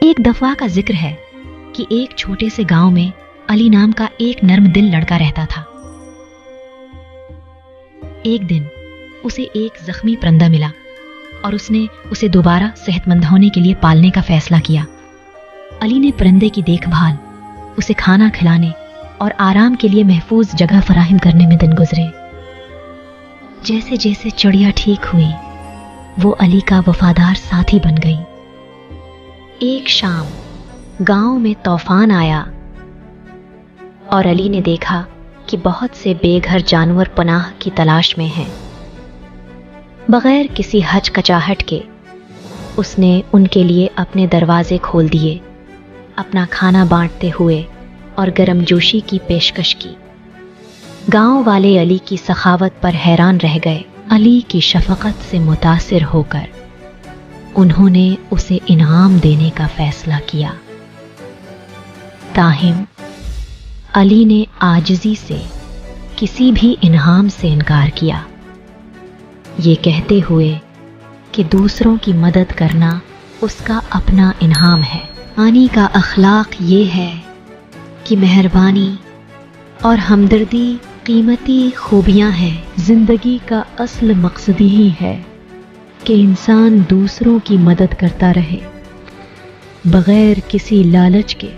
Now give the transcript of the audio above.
ایک دفعہ کا ذکر ہے کہ ایک چھوٹے سے گاؤں میں علی نام کا ایک نرم دل لڑکا رہتا تھا۔ ایک دن اسے ایک زخمی پرندہ ملا اور اس نے اسے دوبارہ صحت مند ہونے کے لیے پالنے کا فیصلہ کیا۔ علی نے پرندے کی دیکھ بھال، اسے کھانا کھلانے اور آرام کے لیے محفوظ جگہ فراہم کرنے میں دن گزرے۔ جیسے جیسے چڑیا ٹھیک ہوئی، وہ علی کا وفادار ساتھی بن گئی۔ ایک شام گاؤں میں طوفان آیا اور علی نے دیکھا کہ بہت سے بے گھر جانور پناہ کی تلاش میں ہیں۔ بغیر کسی ہچکچاہٹ کے اس نے ان کے لیے اپنے دروازے کھول دیے، اپنا کھانا بانٹتے ہوئے اور گرم جوشی کی پیشکش کی۔ گاؤں والے علی کی سخاوت پر حیران رہ گئے۔ علی کی شفقت سے متاثر ہو کر انہوں نے اسے انعام دینے کا فیصلہ کیا۔ تاہم علی نے عاجزی سے کسی بھی انعام سے انکار کیا، یہ کہتے ہوئے کہ دوسروں کی مدد کرنا اس کا اپنا انعام ہے۔ علی کا اخلاق یہ ہے کہ مہربانی اور ہمدردی قیمتی خوبیاں ہیں۔ زندگی کا اصل مقصد ہی ہے کہ انسان دوسروں کی مدد کرتا رہے، بغیر کسی لالچ کے۔